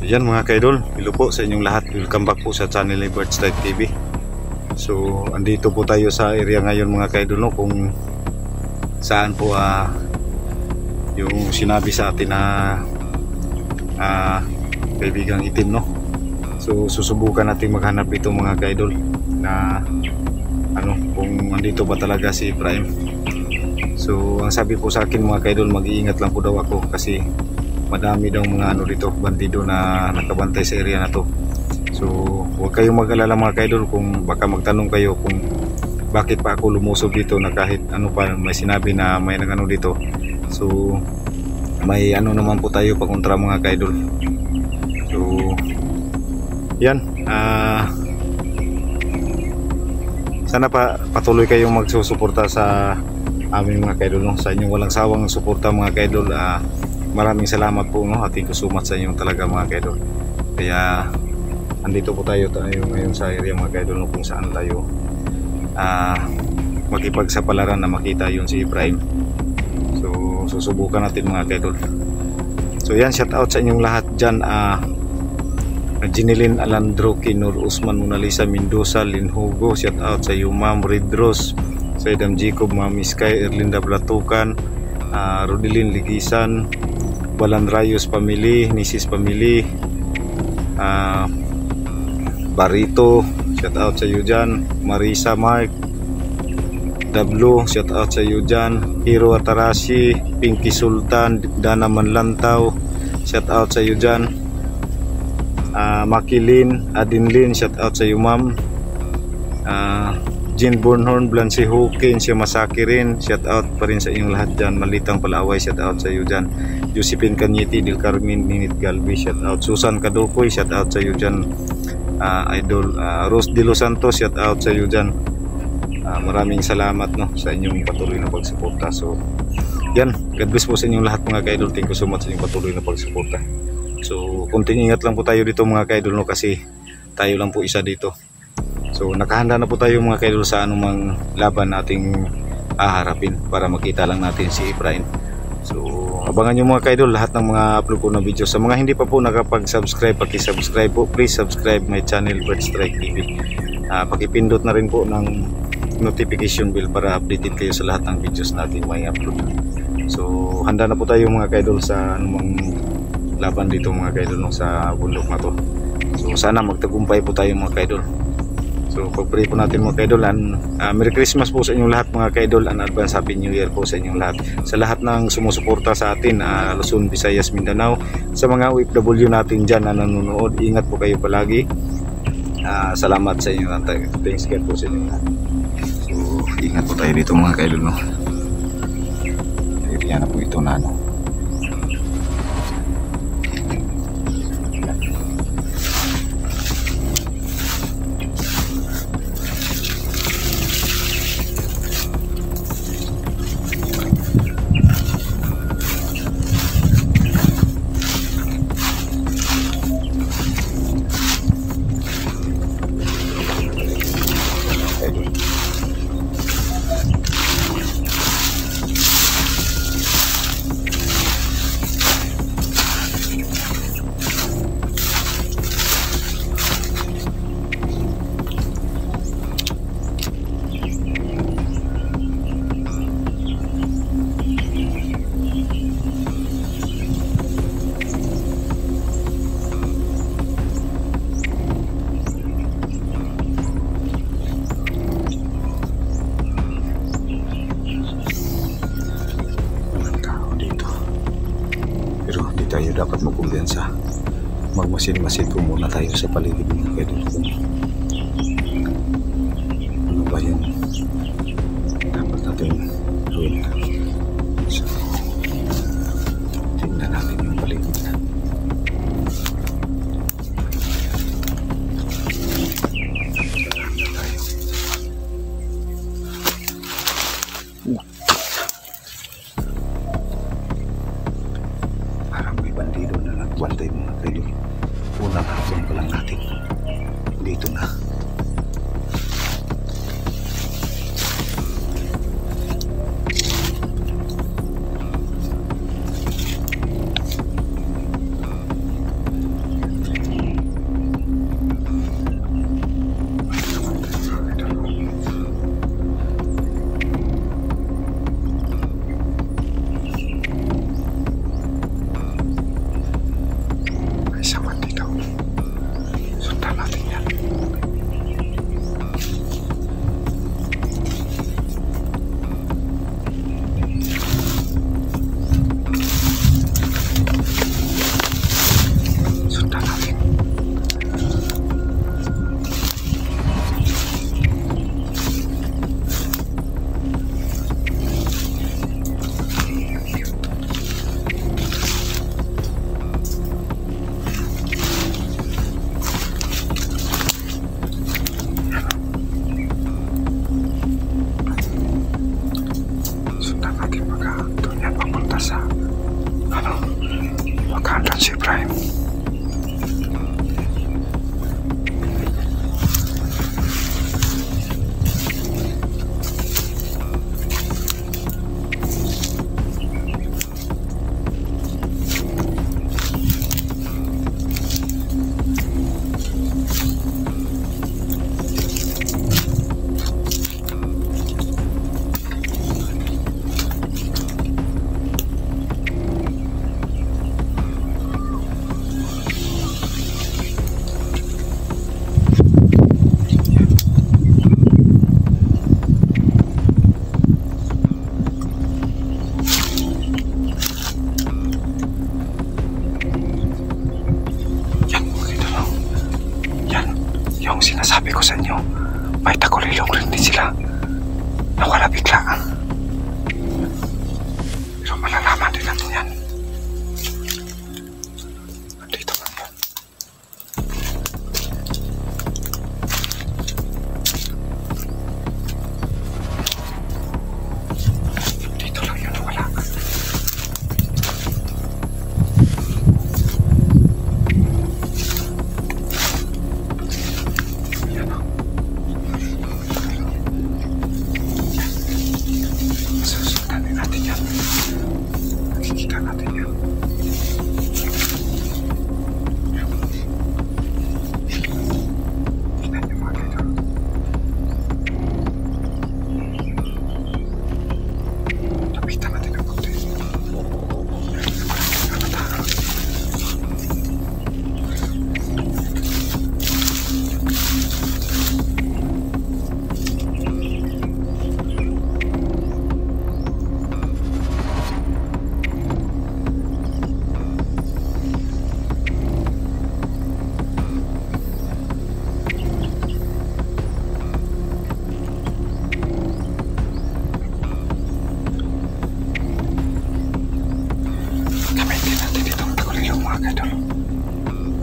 Yan mga kaidol, hello po sa inyong lahat. Welcome back po sa channel ni Birdstrike TV. So andito po tayo sa area ngayon mga kaidol, no, kung saan po yung sinabi sa atin na kaibigang itim, no. So susubukan natin maghanap dito mga kaidol na kung andito ba talaga si Prime. So ang sabi po sa akin mga kaidol, mag-iingat lang po daw ako kasi madami daw mga dito, bandido na nakabantay sa area na to. So huwag kayong mag-alala mga kaidol kung baka magtanong kayo kung bakit pa ako lumusob dito na kahit pa may sinabi na may dito. So may naman po tayo pakontra mga kaidol. So yan, sana patuloy kayong magsusuporta sa aming mga kaidol, no? Sa inyong walang sawang suporta mga kaidol. Maraming salamat po, no? At thank you so much sa inyo talaga mga kaidol. Kaya andito po tayo ngayon sa area mga kaidol, no? Kung saan tayo makipagsapalaran na makita yun si Prime. So susubukan natin mga kaidol. So yan, shout out sa inyong lahat dyan. Jinilin Alandro, Kinur Usman, Mona Lisa Mendoza, Lin Hugo, shout out sa iyo Ma'am Red Rose, Saidam Jacob, Mami Sky, Erlinda Blatukan, Rodilin Ligisan, Balan Rayos Family, Nisis Family, Barito, shout out sa iyo dyan, Marisa Mark, Dablo, shout out sa iyo dyan, Hiro Atarashi, Pinky Sultan, Dana Manlantaw, shout out sa iyo dyan, Makilin, Adinlin, shout out sa iyo ma'am, Jean Bornhorn, Blancy Hawkins, siya Masaki rin, shout out pa rin sa inyong lahat dyan. Malitang Palaway, shout out sa iyo dyan. Josephine Canyeti, Del Carmen Ninit Galvi, shout out. Susan Kadokoy, shout out sa iyo dyan. Idol Rose De Los Santos, shout out sa iyo dyan. Maraming salamat, no, sa inyong patuloy na pagsuporta. So yan, God bless po sa inyong lahat mga kaidol. Thank you so much sa inyong patuloy na pagsuporta. So kunting ingat lang po tayo dito mga kaidol, no, kasi tayo lang po isa dito. So nakahanda na po tayo mga kaidol sa anumang laban nating haharapin para makita lang natin si Efrain. So abangan nyo mga kaidol lahat ng mga upload ko na video. Sa mga hindi pa po nakapag-subscribe, paki-subscribe po. Please subscribe my channel Birdstrike TV. Pakipindot na rin po ng notification bell para updated kayo sa lahat ng videos natin may upload. So handa na po tayo mga kaidol sa anumang laban dito mga kaidol, no, sa bundok na to. So sana magtagumpay po tayo mga kaidol. So pag-pray po natin mga kaidol. Merry Christmas po sa inyong lahat mga kaidol, and advance Happy New Year po sa inyong lahat. Sa lahat ng sumusuporta sa atin, Luzon, Visayas, Mindanao, sa mga OFW natin dyan na nanonood, ingat po kayo palagi. Salamat sa inyo. Thanks God po sa inyo lahat. So ingat po tayo dito mga kaidol, no? Area na po ito na tayo dapat magkumpiyansa. Magmasid-masid po muna tayo sa paligid ng kaidol. Ano ba yan dapat natin gawin? So tingnan natin yung paligid na. Bandido na nagbantay mga kaidol. Unang hapon pa lang natin dito Tagulilong rin din sila. Nawala bigla. Pero malalaman din natin yan. Nandito lang yan. Dito lang yun, nawala. Yan o. Susundan din natin yan. Nakikita natin yan. Tingnan niyo mga kaidol. Lapitan natin ang konti. Gamitin natin itong tagulilong mga kaidol.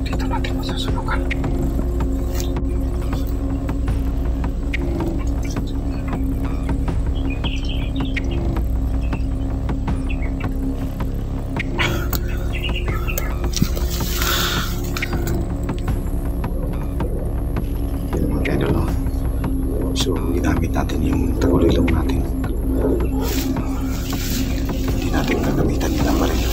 Dito natin masusubukan. Yan mga kaidol, no? So, ginamit natin yung tagulilong natin. Hindi natin gagamitan yun ang baril.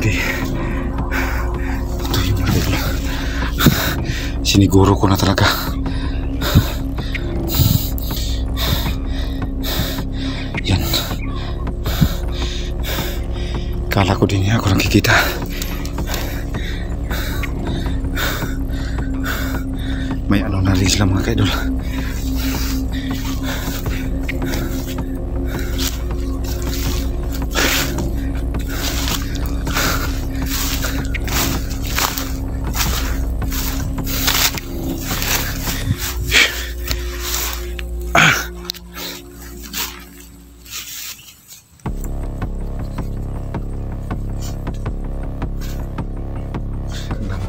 Hindi. Ito yung mga idol. Siniguro ko na talaga. Yan. Kala ko din niya ako nakikita. May ano na rin sila mga kaidol.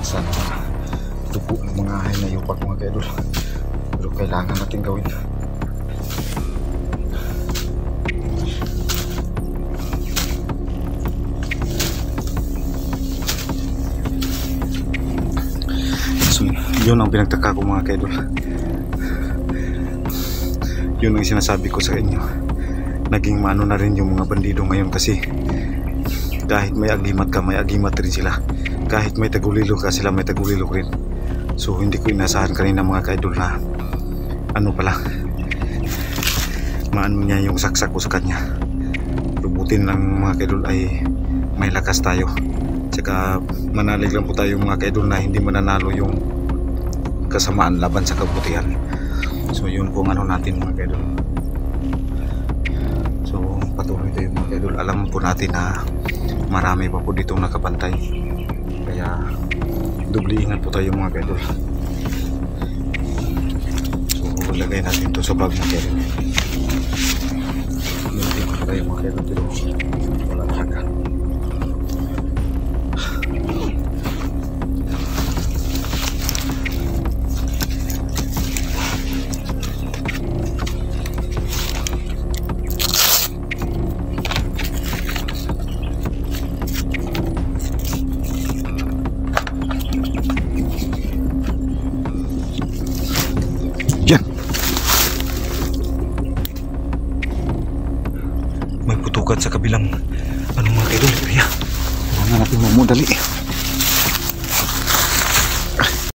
Sana tubo ng mga ahay na yupak mga kaidol, pero kailangan natin gawin. So yun ang pinagtaka ko mga kaidol. Yun ang sinasabi ko sa inyo, naging mano na rin yung mga bandido ngayon, kasi kahit may agimat ka, may agimat rin sila. Kahit may tagulilo ka, sila may tagulilo rin. So hindi ko inasahan kanina mga kaidol na ano pala, maano niya yung saksak ko sa kanya. Lubutin lang mga kaidol ay may lakas tayo. Tsaka manalig lang po tayo mga kaidol na hindi mananalo yung kasamaan laban sa kabutihan. So yun po ang ano natin mga kaidol. So patuloy tayo mga kaidol. Alam po natin na marami pa po ditong nakabantay. Kaya doble ingat po tayo mga kaidol. So lagay natin to sa bag mga kaidol. Hindi ko tayo mga kaidol, pero wala talaga. Yan. May putukan sa kabilang ano mga kaidol. Kaya huwag na natin mamudali.